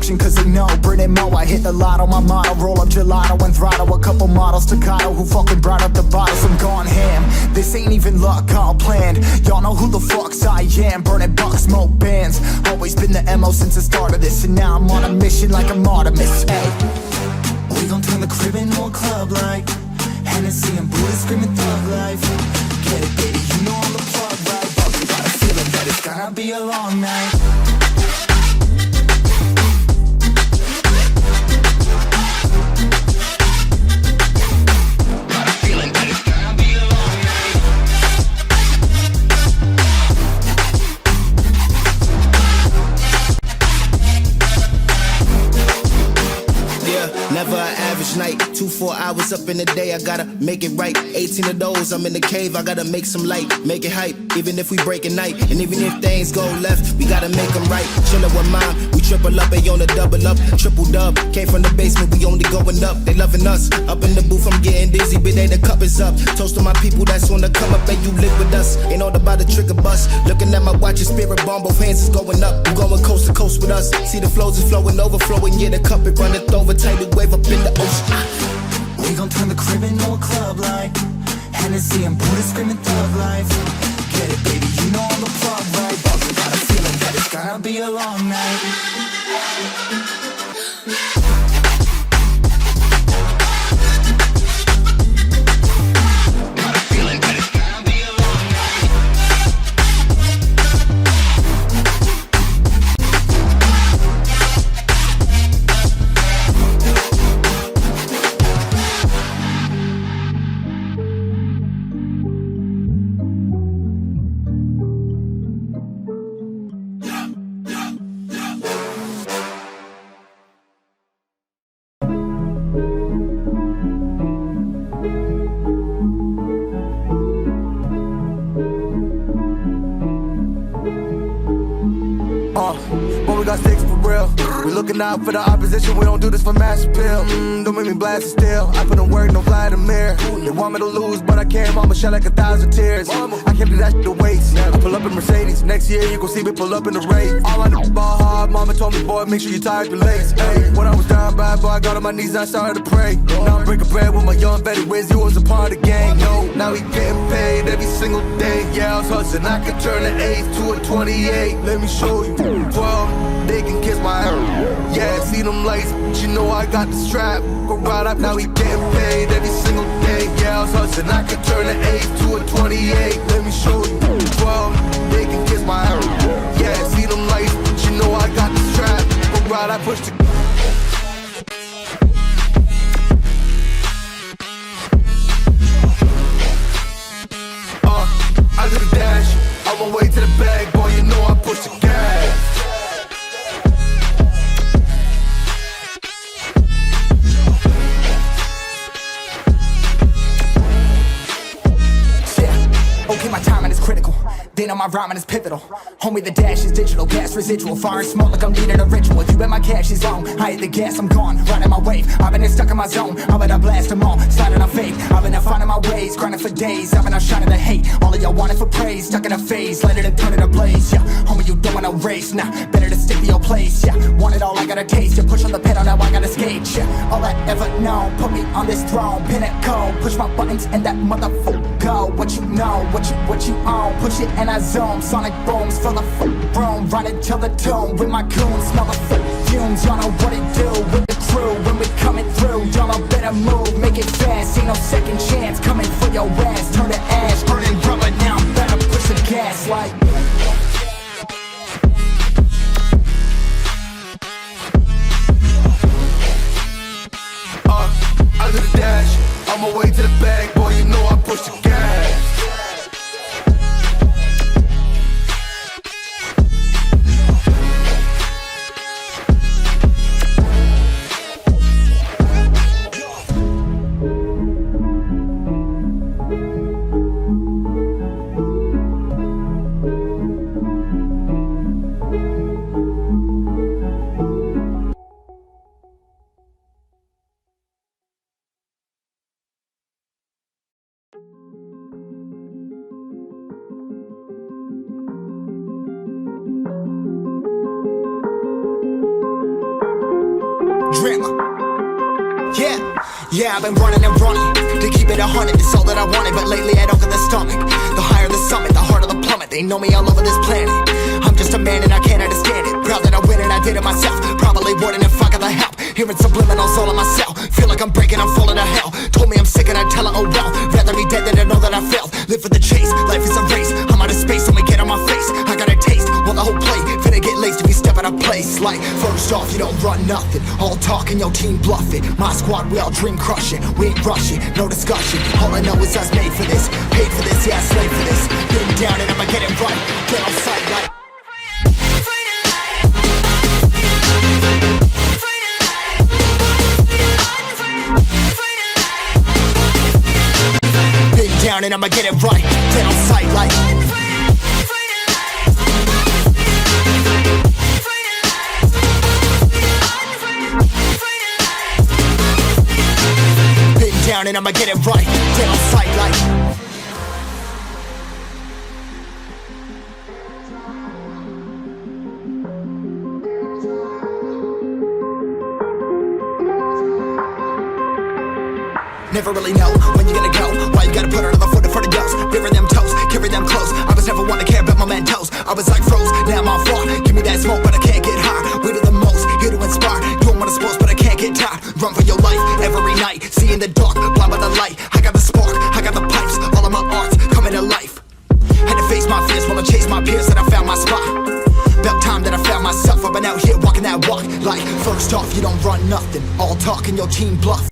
production cause they know Brit and Mo, I hit the lotto, my motto roll up gelato and throttle a couple models staccato who fucking brought up the bottles. I'm gone ham, this ain't even luck, all planned. Y'all know who the fucks I am, burning bucks, smoke bands. Always been the MO since the start of this, and now I'm on a mission like I'm Artemis. Hey, we gon' turn the crib into a club like Hennessy and Buddha screaming thug life. Get it, baby, you know I'm the plug, right? But we got a feeling that it's gonna be a long night. Never an average night, 2-4 hours up in the day, I gotta make it right. 18 of those, I'm in the cave, I gotta make some light, make it hype, even if we break a night. And even if things go left, we gotta make them right. Chillin' with mom, we triple up, they on the double up, triple dub. Came from the basement, we only going up, they loving us. Up in the booth, I'm getting dizzy, but they the cup is up. Toast to my people that's on the come up, and you live with us. Ain't all about the trigger bus. Looking at my watch, your spirit bomb, both hands is going up. You going coast to coast with us. See the flows is flowing, overflowing, yeah, the cup it runneth over, tidal wave up in the ocean. We gon' turn the crib into a club like Hennessy and Buddha screaming thug life. Get it, baby, you know I'm the plug, right? But we got a feeling that it's gonna be a long night. But we got sticks for real. We looking out for the opposition, we don't do this for mass appeal. Don't make me blast it still. I put in work, no Vladimir. They want me to lose, but I can't. Mama shed like 1,000 tears. I can't do that shit to waste. I pull up in Mercedes. Next year you gon' see me pull up in the race. All I know ball hard. Mama told me, boy, make sure you tie your legs. Hey, when I was down bad, boy, I got on my knees and I started to pray. Now I'm breaking bread with my young Betty Wiz. You was a part of the gang. No, now he getting paid every single day. Yeah, I was hustling. I can turn an 8 to a 28. Let me show you. 12, they can kiss my ass. Yeah, see them lights, but you know I got the strap. Go right up, now he getting paid every single day. Yeah, I was hustling, I can turn an 8 to a 28. Let me show you. 12, they can kiss my ass. Yeah, see them lights, but you know I got the strap. Go right, I push the. I do the dash, on my way to the bag, boy, you know I push the gas. Okay, my timing is critical. They know my rhyming is pivotal. Homie, the dash is digital, gas residual. Fire and smoke like I'm needing a ritual. You bet my cash is long. I hit the gas, I'm gone. Riding my wave. I've been stuck in my zone. I bet I blast them all. Sliding on faith. I've been out finding my ways. Grinding for days. I've been out shining the hate. All of y'all wanted for praise. Stuck in a phase. Let it and turn it ablaze. Yeah, homie, you don't want no race. Nah, better to stick to your place. Yeah, want it all, I gotta taste. You push on the pedal, now I gotta skate. Yeah, all I ever known. Put me on this throne. Pinnacle. Push my buttons and that motherfucker go. What you know, what you own. Push it and I zoom. Sonic booms full of room. Running till the tomb with my goons. Smell the fumes. Y'all know what it do with the crew when we coming through. Y'all know better move, make it fast. Ain't no second chance coming for your ass. Turn to ash, burning rubber now. Better push the gas like. I do the dash, on my way to the bag, boy, you know I push the gas. drama. Yeah, I've been running and running to keep it 100, it's all that I wanted. But lately I don't get the stomach. The higher the summit, the harder the plummet. They know me all over this planet. I'm just a man and I can't understand it. Proud that I win and I did it myself. Probably wouldn't if I got the help. Hearing subliminals all on myself. Feel like I'm breaking, I'm falling to hell. Told me I'm sick and I tell her, oh well. Rather be dead than to know that I failed. Live for the chase, life is a race. I'm out of space, so me get on my face. I got a taste, well the whole play. Finna get laced if you step out of place. Like, first off, you don't run nothing. All talk and your team bluffing. My squad, we all dream crushing. We ain't rushing, no discussion. All I know is us made for this. Paid for this, yeah, slave for this. Been down and I'ma get it right. Get on sight like. Down and I'ma get it right. Get on sight like. Been down and I'ma get it right. Get on sight like. Never really know when you're gonna go. Why you gotta put another foot in front of yours? Bury them toes, carry them close. I was never one to care about my mentos. I was like froze, now I'm on floor. Give me that smoke, but I can't get high. We do the most, here to inspire. Doing what I'm supposed, but I can't get tired. Run for your life every night. See in the dark, blind by the light. I got the spark, I got the pipes. All of my arts coming to life. Had to face my fears while I chase my peers, and I found my spot. About time that I found myself. I've been out here walking that walk. Like, first off, you don't run nothing. All talk and your team bluff.